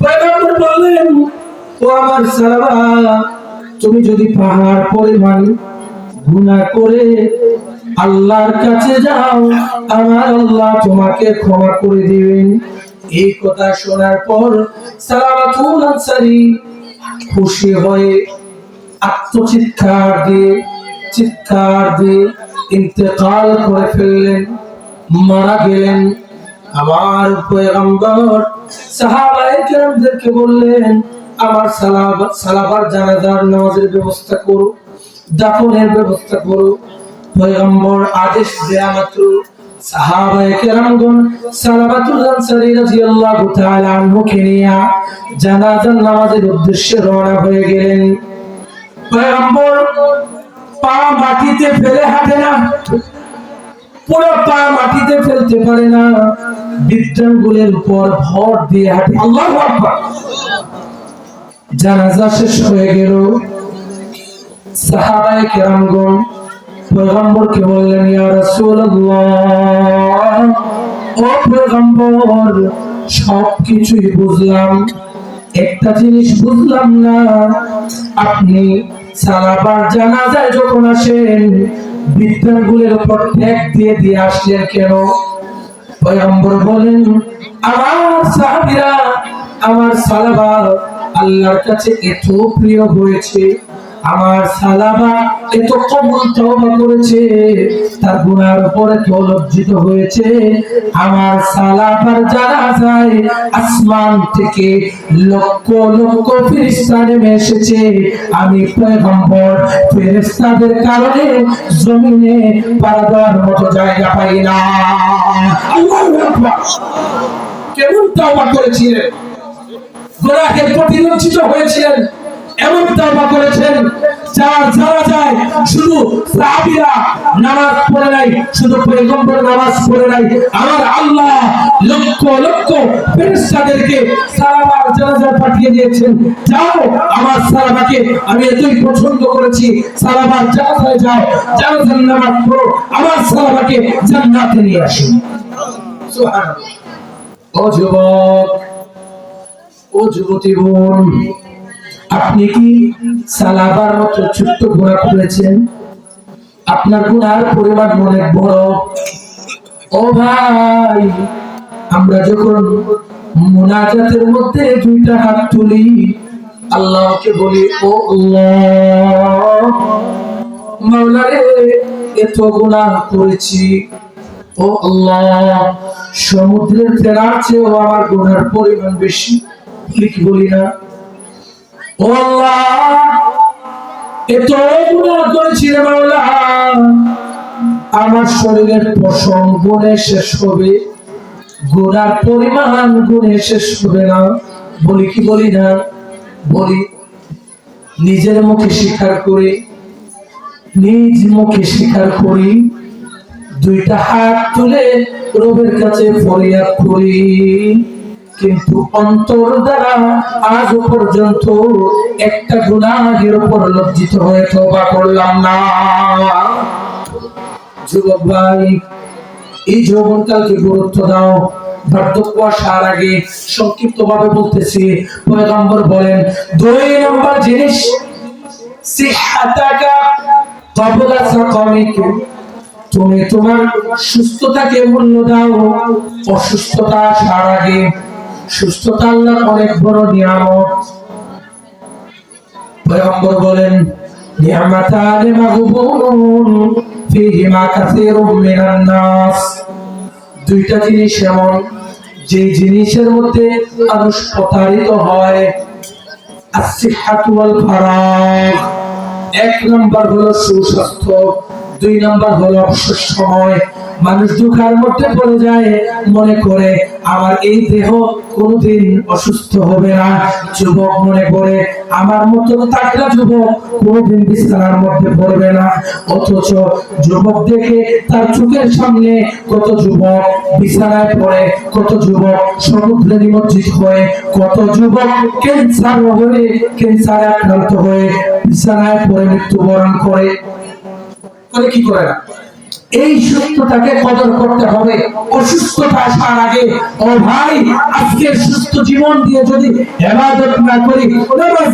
Speaker 1: পয়গম্বর বললেন, ও আমার সাহাবা, তুমি যদি পাহাড় পরিমাণ গুনাহ করে আল্লাহর কাছে যাও, আমার আল্লাহ তোমাকে ক্ষমা করে দিবেন। এই কথা শোনার পর সালাবাতুল আনসারী খুশি হয়ে আত্মচিৎকার দিয়ে ইন্তেকাল করে ফেললেন, মারা গেলেন। আমার পয়গম্বর সাহাবায়ে কেরামদেরকে বললেন, আমার সালাবার জানাজার নামাজের ব্যবস্থা করো, দাফনের ব্যবস্থা করো। পয়গম্বর আদেশ দেয়া মাত্র সাহাবায়ে কেরামগণ সালাবাতুল আনসারী রাদিয়াল্লাহু তাআলা আনহুকে নিয়ে জানাজার নামাজের উদ্দেশ্যে রওনা হয়ে গেলেন। পয়গম্বর পা মাটিতে ফেলে হাঁটে না, পুরো পা মাটিতে ফেলতে পারে না, বৃদ্ধাঙ্গুলের উপর ভর দিয়ে হাঁটে। আল্লাহু আকবার। জানাজা শেষ হয়ে গেল। সাহাবায়ে কেরামগণ পয়গম্বরকে বললেন, ইয়া রাসূলুল্লাহ, ও পয়গম্বর, সবকিছুই বুঝলাম, একটা জিনিস বুঝলাম না, আপনি সালাবার জানাজায় যখন আসেন বৃদ্ধাঙ্গুলের উপর ঠেক দিয়ে আসলেন কেন? পয়গম্বর বলেন, আমার সাহাবীরা, আমার সালাবা আল্লাহর কাছে এত প্রিয় হয়েছে, আমার সালাবা এত কবুল তওবা করেছে, তার গুনার উপরে তো লজ্জিত হয়েছে। আমার সালাবার জানাজায় আসমান থেকে লক্ষ লক্ষ ফেরেশতা নেমে এসেছে। আমি পয়গম্বর ফেরেশতাদের কারণে জমিনে পা দেওয়ার মতো জায়গা পাই না। আল্লাহু আকবার। কেমন তওবা করেছিলেন, গুনাহের প্রতি লজ্জিত হয়েছিলেন, এমন তওবা করেছেন যার জানা যায় শুধু সাহাবীরা নামাজ পড়ে নাই, শুধু পয়গম্বর নামাজ পড়ে নাই, আমার আল্লাহ লক্ষ লক্ষ ফেরেশতাদেরকে সালাবার জানাজা পাঠিয়ে দিয়েছেন। যাও আমার সালাবাকে আমি এতই পছন্দ করেছি, সালাবার জানাজায় যাও, জানাজার নামাজ পড়ো, আমার সালাবাকে জান্নাতে নিয়ে আসো। সুবহানাল্লাহ। ও যুবক, ও যুবতী বোন, আপনি কি সালাবার মতো ছোট্ট গুনাহ করেছেন? আপনার গুনার পরিমাণ অনেক বড়। ও ভাই, আমরা যখন মুনাজাতের মধ্যে দুইটা হাত তুলি, আল্লাহকে বলি, ও আল্লাহ মাওলা রে, এত গুনাহ করেছি, ও আল্লাহ সমুদ্রের ফেনার চেয়েও আমার গুনার পরিমাণ বেশি, কি বলি না? ও আল্লাহ এত গুনাহ করেছি রে মাওলা, আমার শরীরের পশম গুণে শেষ হবে, গুনার পরিমাণ গুণে শেষ হবে না। বলি কি বলি না? বলি। নিজের মুখে স্বীকার করি, নিজ মুখে স্বীকার করি, দুইটা হাত তুলে রবের কাছে ফরিয়াদ করি, কিন্তু অন্তর দ্বারা আজ পর্যন্ত একটা গুনাহের উপর লজ্জিত হয়ে তওবা করলাম না। যুবক ভাই, এই যৌবনকালকে গুরুত্ব দাও। বার্ধক্য আসার আগে সংক্ষিপ্ত ভাবে বলতেছি, পয়গম্বর বলেন 2 নম্বর জিনিস, সিহহাতাকা ক্বাবলা সাকামিকা, তুমি তোমার সুস্থতাকে মূল্য দাও অসুস্থতা আসার আগে। সুস্থতা আল্লাহর অনেক বড় নিয়ামত। পয়গম্বর বলেন নিয়ামাতানি মাগবুনুন ফীহিমা কাসীরুম মিনান নাস, দুইটা জিনিস এমন যে জিনিসের মধ্যে মানুষ প্রতারিত হয়। আসিহাতু ওয়াল ফারাগ, 1 নম্বর হলো সুস্বাস্থ্য, 2 নম্বর হলো অবসর সময়। মানুষ দুঃখের মধ্যে পড়ে যায়, মনে করে আমার এই দেহ কোনদিন অসুস্থ হবে না। যুবক মনে করে আমার মতো তাকড়া যুবক কোনদিন বিছানার মধ্যে পড়বে না। অথচ যুবক দেখে তার চোখের সামনে কত যুবক বিছানায় পড়ে, কত যুবক সমুদ্রে নিমজ্জিত হয়ে, কত যুবক ক্যান্সারে আক্রান্ত হয়ে বিছানায় পড়ে মৃত্যুবরণ করে। কি করে না? এই সুস্থতাকে কদর করতে হবে অসুস্থতা আসার আগে। ও ভাই, আজকে সুস্থ জীবন দিয়ে যদি ইবাদত না করি, নামাজ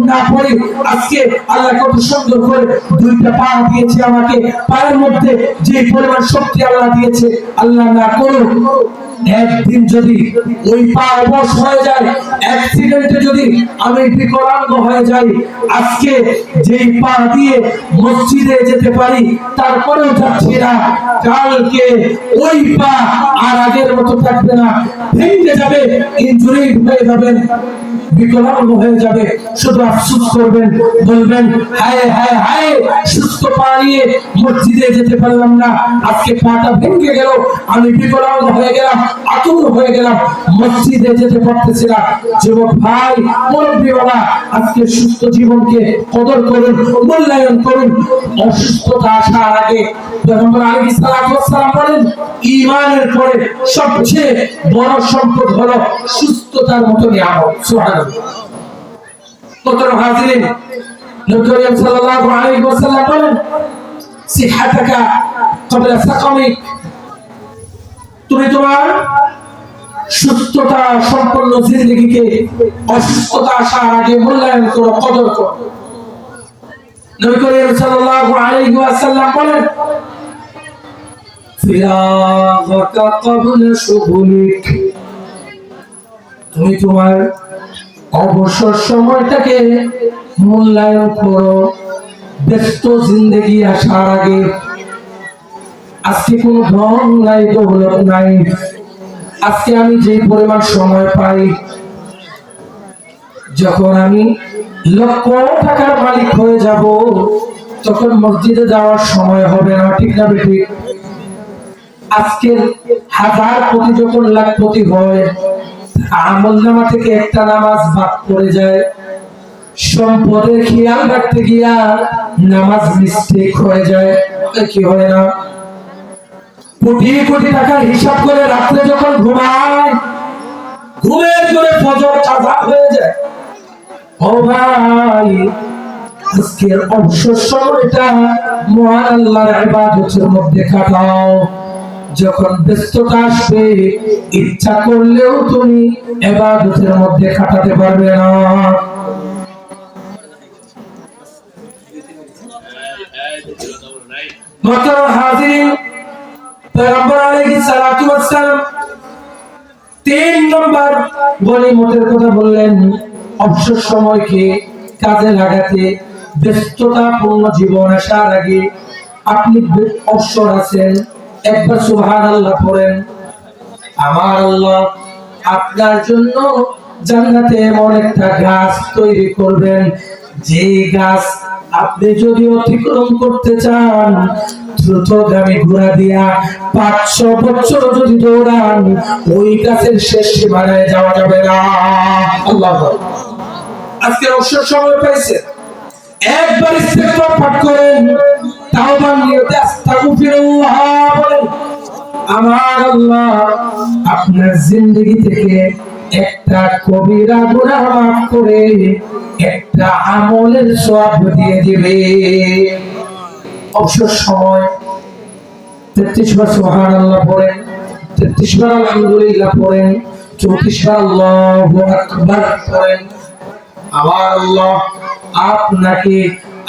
Speaker 1: না পড়ি, আজকে আল্লাহ কত সুন্দর করে 2টা পা দিয়েছে আমাকে, পায়ের মধ্যে যে পরিমাণ শক্তি আল্লাহ দিয়েছে, আল্লাহ না করুক একদিন যদি ওই পা অবশ হয়ে যায়, অ্যাক্সিডেন্টে যদি আমি বিকলাঙ্গ হয়ে যাই, আজকে যেই পা দিয়ে মসজিদে যেতে পারি তারপরেও যাচ্ছি না, কালকে ওই পা আর আগের মতো থাকবে না, ভেঙে যাবে, ইনজুরি হয়ে যাবেন, বিকলাঙ্গ হয়ে যাবে। শুধু আফসোস করবেন, বলবেন হায় হায় হায়, সুস্থ পা নিয়ে মসজিদে যেতে পারলাম না, আজকে পাটা ভেঙে গেল, আমি বিকলাঙ্গ হয়ে গেলাম, আতুর হয়ে গেলাম, মসজিদে যেতে পারতেছি না। যুবক ভাই, মুরব্বিওয়ালা, আজকে সুস্থ জীবনকে কদর করুন, মূল্যায়ন করুন। অসুস্থতা আসার আগে পয়গম্বর আলাইহিস সালাতু ওয়াস সালাম বলেন ঈমানের পরে সবচেয়ে বড় সম্পদ হলো সুস্থতার মতো নিয়ামত। সুবহানাল্লাহ। মুহতারাম হাজিরিন, নবী করিম সাল্লাল্লাহু আলাইহি ওয়াসাল্লাম বলেন সিহহাতাকা ক্বাবলা সাকামিক, তুমি তোমার সুস্থতা সম্পন্ন জিন্দেগিকে অসুস্থতা আসার আগে মূল্যায়ন করো, কদর করো। নবী করিম সাল্লাল্লাহু আলাইহি ওয়াসাল্লাম বলেন ফিরাগাকা ক্বাবলা শুগুলিক, তুমি তোমার অবসর সময়টাকে মূল্যায়ন করো। ব্যস্ত জিন্দেগি আসার আগে আজকে কোনো ধন নাই, দৌলত নাই, আজকে আমি যে পরিমাণ সময় পাই, যখন আমি লক্ষ টাকার মালিক হয়ে যাব তখন মসজিদে যাওয়ার সময় হবে না, ঠিক না বেটি? আজকের হাজার কোটি যখন লাখপতি হয়, আমলনামা থেকে একটা নামাজ বাদ পড়ে যায়, সম্পদের খেয়াল রাখতে গিয়া নামাজ মিস্টেক হয়ে যায়, কি হয় না? কোটি কোটি টাকার হিসাব করে রাত্রে যখন ঘুমায়, ঘুমের করে ফজর কাজা হয়ে যায়। ও ভাই, আজকের অবসর সময়টা মহান আল্লাহর ইবাদতের মধ্যে কাটাও। যখন ব্যস্ততা আসবে, ইচ্ছা করলেও তুমি ইবাদতের মধ্যে কাটাতে পারবে না। মুহতারাম হাজিরিন, পয়গম্বর আলাইহিস সালাতু ওয়াস সালাম 3 নম্বর গনিমতের কথা বললেন, অবসর সময়কে কাজে লাগাতে। ব্যস্ততাপূর্ণ জীবন আসার আগে আপনি অবসর আছেন, একবার সুবহানাল্লাহ পড়েন। আমার আল্লাহ আপনার জন্য জান্নাতে এমন একটা গাছ তৈরি করবেন, যে গাছ আপনি যদি অতিক্রম করতে চান, দ্রুতগামী ঘোড়া দিয়া 500 বছর যদি দৌড়ান, ওই গাছের শেষ সীমানায় যাওয়া যাবে না। আল্লাহ, আজকে অবসর সময় পাইছে, একবার ইস্তেগফার পাঠ করেন, তাওবার নিয়তে আস্তাগফিরুল্লাহ বলেন। আমার আল্লাহ আপনার জিন্দেগি থেকে একটা কবিরা গুনাহ মাফ করে একটা আমলের সওয়াব দিয়ে দিবে। অবসর সময় 33 বার সুবহানাল্লাহ পড়েন, 33 বার আলহামদুলিল্লাহ পড়েন, 34 বার আল্লাহু আকবার পড়েন। আমার আল্লাহ আপনাকে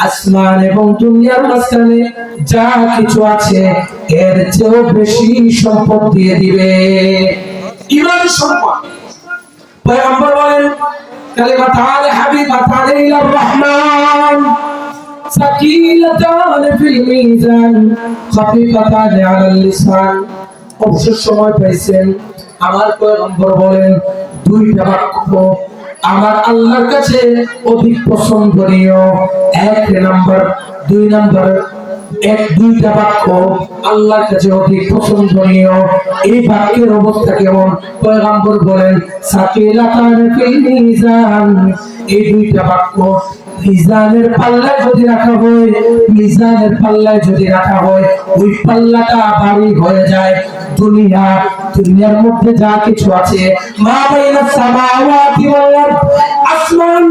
Speaker 1: আসমান এবং দুনিয়ার মাঝখানে যা কিছু আছে এর চেয়েও বেশি সম্পদ দিয়ে দিবে। ইমান সম্পদ। পয়গম্বর বলেন, কালিমাতান হাবিবাতান ইলার রহমান সাকিলাতান ফিল মিজান খাফিফাতান আলাল লিসান। অবসর সময় পাইছেন, আমার পয়গম্বর বলেন, 2টা বাক্য আমার আল্লাহর কাছে অধিক পছন্দনীয়। 1 নাম্বার, 2 নাম্বার, 2টা বাক্য আল্লাহর কাছে অধিক পছন্দনীয়। এই বাক্যের অবস্থা কেমন? পয়গম্বর বলেন, সাকিলাতান ফিল মিজান। এই 2টা বাক্য মিজানের পাল্লায় যদি রাখা হয়, মিজানের পাল্লায় যদি রাখা হয়, ওই পাল্লাটা ভারী হয়ে যায়। দুনিয়ার মধ্যে যা কিছু আছে, মা বাইনা সামাওয়াতি ওয়াল আরদ, আসমান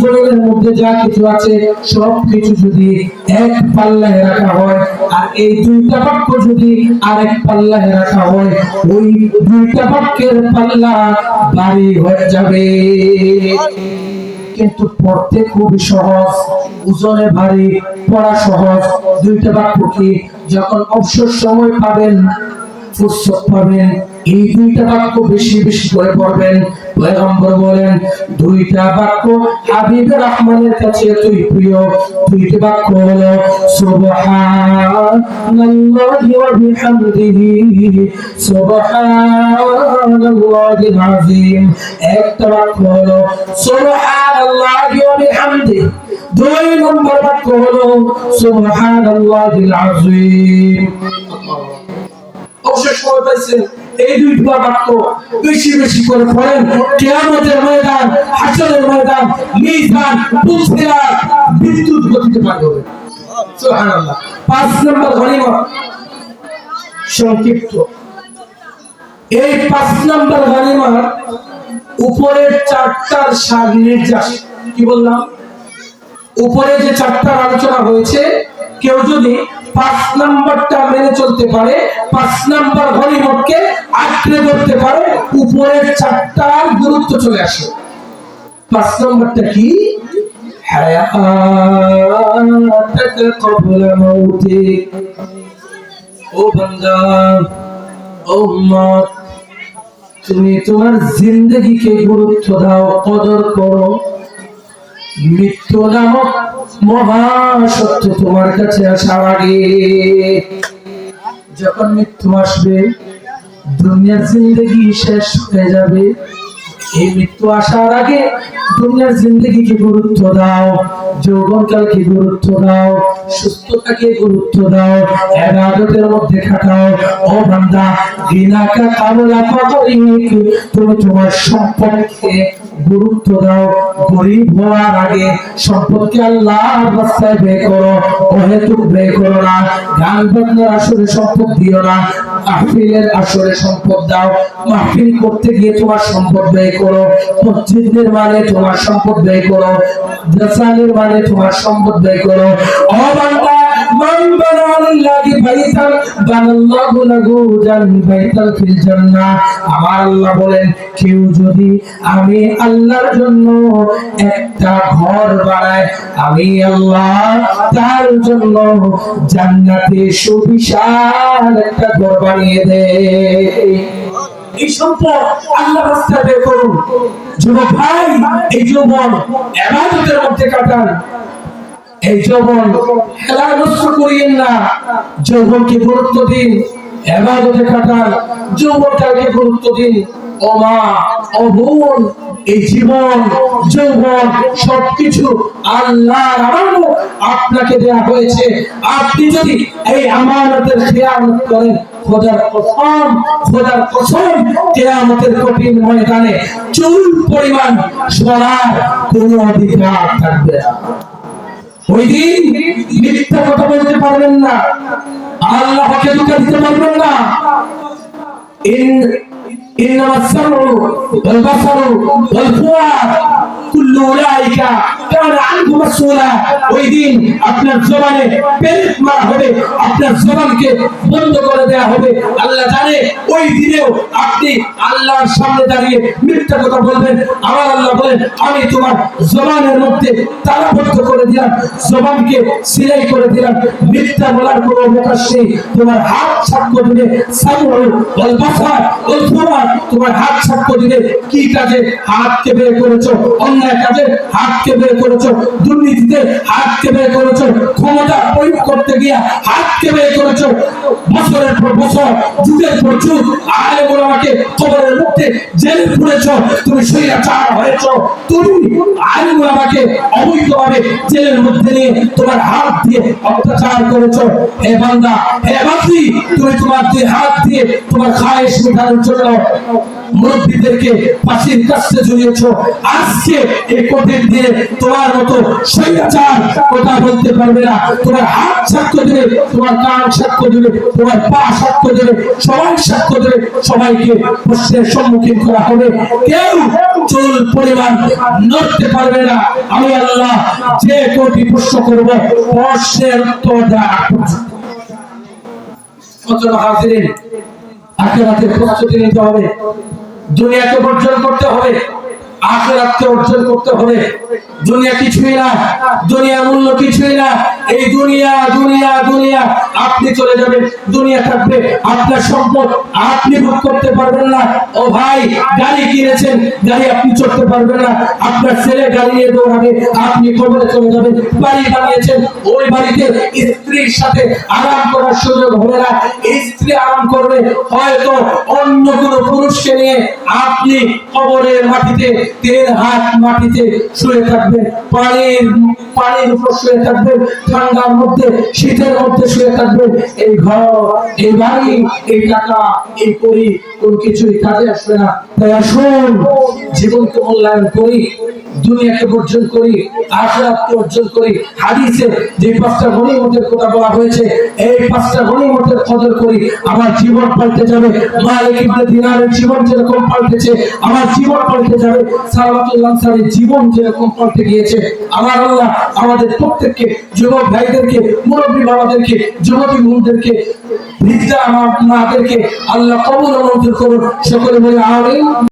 Speaker 1: জমিনের মধ্যে যা কিছু আছে, সব কিছু যদি এক পাল্লায় রাখা হয়, আর এই 2টা বাক্য যদি আরেক পাল্লায় রাখা হয়, ওই 2টা বাক্যের পাল্লা ভারী হয়ে যাবে। কিন্তু পড়তে খুবই সহজ, ওজনে ভারী, পড়া সহজ। 2টা বাক্য কি? যখন অবসর সময় পাবেন, ফুরসত পাবেন, এই 2টা বাক্য বেশি বেশি করে পড়বেন। পয়গম্বর বলেন, 2টা বাক্য হাবিবুর রহমানের কাছে এতই প্রিয়। 2টা বাক্য হলো সুবহানাল্লাহি ওয়া বিহামদিহি সুবহানাল্লাহিল আযীম। একটা বাক্য হলো সুবহানাল্লাহি ওয়া বিহামদিহি, 2 নম্বর বাক্য হলো সুবহানাল্লাহিল আযীম। অবসর সময় পাইছেন, এই 2টা বাক্য বেশি বেশি করে পড়েন। কিয়ামতের ময়দান, হাসরের ময়দান, মিজান, পুলসিরাত বিদ্যুৎ গতিতে পার হবে। সুবহানাল্লাহ। 5 নম্বর গনিমত সংক্ষিপ্ত। এই 5 নম্বর গনিমত উপরের 4টার সার নির্যাস। কি বললাম? উপরে যে 4টার আলোচনা হয়েছে, কেউ যদি 5 নম্বরটা মেনে চলতে পারে, 5 নম্বর গনিমতকে আঁকড়ে ধরতে পারে, উপরের 4টার গুরুত্ব চলে আসে। 5 নম্বরটা কি? হায়াতাক ক্বাবলা মাউতিক। ও বান্দা, ও উম্মত, তুমি তোমার জিন্দগিকে গুরুত্ব দাও, কদর করো। মৃত্যু নামক মহা সত্য তোমার কাছে আসার আগে, যখন মৃত্যু আসবে দুনিয়ার জিন্দগি শেষ হয়ে যাবে। এই মৃত্যু আসার আগে দুনিয়ার জিন্দগিকে গুরুত্ব দাও, যৌবনকালকে গুরুত্ব দাও, সুস্থতাকে গুরুত্ব দাও, ইবাদতের মধ্যে খাটাও। ও বান্দা, দিনাকা কামলা ফাকরিক, তুমি তোমার সম্পদকে গুরুত্ব দাও। গরিব হওয়ার আগে সম্পদকে আল্লাহর রাস্তায় ব্যয় করো, অহেতুক ব্যয় করো না। গান বাজনার আসরে সম্পদ দিও না, মাহফিলের আসরে সম্পদ দাও। মাহফিল করতে গিয়ে তোমার সম্পদ ব্যয় করো, মসজিদ নির্মাণে তোমার সম্পদ ব্যয় করো, মাদ্রাসা নির্মাণে তোমার সম্পদ ব্যয় করো। ও বান্দা, মান বানা লিল্লাহি বাইতান বানাল্লাহু লাহু বাইতান ফিল জান্নাহ। আমার আল্লাহ বলেন, কেউ যদি আমি আল্লাহর জন্য একটা ঘর বানায়, আমি আল্লাহ তার জন্য জান্নাতে সুবিশাল একটা ঘর বানিয়ে দেই। এই সম্পদ আল্লাহর রাস্তায় ব্যয় করুন। যুবক ভাই, এই যৌবন ইবাদতের মধ্যে কাটান। এই যৌবন খেলা নষ্ট করিয়েন না, যৌবনকে গুরুত্ব দিন, ইবাদতে কাটান, যৌবনটাকে গুরুত্ব দিন। ও মা, ও বোন, এই জীবন যৌবন সবকিছু আল্লাহর আমানত আপনাকে দেয়া হয়েছে। আপনি যদি এই আমানতের খেয়ানত করেন, খোদার কসম, খোদার কসম, কিয়ামতের কঠিন ময়দানে চুল পরিমাণ সরার কোনো অধিকার থাকবে না। ওই দিন মিথ্যা কথা বলতে পারবেন না, আল্লাহকে ধোঁকা দিতে পারবেন না। إنما السمع والبصر والفؤاد كل أولئك كان عنه مسؤولا। ওই দিন আপনার জবানে পেরেক মারা হবে, আপনার জবানকে বন্ধ করে দেয়া হবে। আল্লাহ জানে ওই দিনেও আপনি আল্লাহর সামনে দাঁড়িয়ে মিথ্যা কথা বলবেন। আমার আল্লাহ বলেন, আমি তোমার জবানের মধ্যে তালাবদ্ধ করে দিলাম, জবানকে সিলাই করে দিলাম, মিথ্যা বলার কোনো অবকাশ নেই। তোমার হাত সাক্ষ্য দিবে, সামউ ওয়াল বাসার ওয়াল ফুআদ, তোমার হাত সাক্ষ্য দিবে কি কাজে হাতকে বের করেছো, অন্যায় কাজে হাতকে বের করেছো, দুর্নীতিতে হাতকে বের করেছো, ক্ষমতা প্রয়োগ করতে গিয়ে হাতকে বের করেছো, বছরের পর বছর, যুগের পর যুগ আলেম ওলামাকে কবরের মধ্যে জেলে পুরেছো, তুমি স্বৈরাচার হয়েছো, তুমি আলেম ওলামাকে অবৈধভাবে জেলের মধ্যে নিয়ে তোমার হাত দিয়ে অত্যাচার করেছো। হে বান্দা, হে বান্দি, তুমি তোমার দুই হাত দিয়ে তোমার খায়েশ মেটানোর জন্য মুরব্বীদেরকে ফাঁসির কাছে ঝুলিয়েছো। আজকে এই কঠিন দিনে তোমার মতো স্বৈরাচার কথা বলতে পারবে না। তোমার হাত সাক্ষ্য দেবে, তোমার কান সাক্ষ্য দেবে, তোমার পা সাক্ষ্য দেবে, সবাই সাক্ষ্য দেবে, সবাইকে প্রশ্নের সম্মুখীন করা হবে। কেউ চুল পরিমাণ নড়তে পারবে না। আমি আল্লাহ যে কোটি প্রশ্ন করবো, প্রশ্নের উত্তর দেওয়া পর্যন্ত। আখিরাতের প্রস্তুতি নিতে হবে, দুনিয়াকে বর্জন করতে হবে, আখিরাতকে অর্জন করতে হবে। দুনিয়া কিছুই না, দুনিয়ার মূল্য কিছুই না। এই দুনিয়া দুনিয়া দুনিয়া, আপনি চলে যাবেন, দুনিয়া থাকবে, আপনার সম্পদ আপনি ভোগ করতে পারবেন না। ও ভাই, গাড়ি কিনেছেন, গাড়ি আপনি চড়তে পারবেন না, আপনার ছেলে গাড়ি নিয়ে দৌড়াবে, আপনি কবরে চলে যাবেন। বাড়ি বানিয়েছেন, ওই বাড়িতে স্ত্রীর সাথে আরাম করার সুযোগ হবে না, স্ত্রী আরাম করবে হয়তো অন্য কোনো পুরুষকে নিয়ে। আপনি কবরের মাটিতে 3 হাত মাটিতে শুয়ে থাকবেন, পানির উপর শুয়ে থাকবেন, ঠান্ডার মধ্যে শীতের মধ্যে শুয়ে থাকবেন। এই ঘর, এই বাড়ি, এই টাকা, এই করি কোন কিছুই কাজে আসবে না। তাই আসুন, জীবনকে মূল্যায়ন করি, দুনিয়াকে বর্জন করি, আখিরাতকে অর্জন করি। হাদিসে যে 5টা গনিমতের কথা বলা হয়েছে, এই 5টা গনিমতের কদর করি, আমার জীবন পাল্টে যাবে। মালিক ইবনে দিনারের জীবন যেরকম পাল্টেছে, আমার জীবন পাল্টে যাবে। সালাতুল্লাহ আনসারীর জীবন যেরকম পাল্টে গিয়েছে। আমার আল্লাহ আমাদের প্রত্যেককে, যুবক ভাইদেরকে, মুরব্বী বাবাদেরকে, যুবতী বোনদেরকে, বৃদ্ধা মাদেরকে আল্লাহ কবুল ও মঞ্জুর করুন। সকলে বলে আমিন।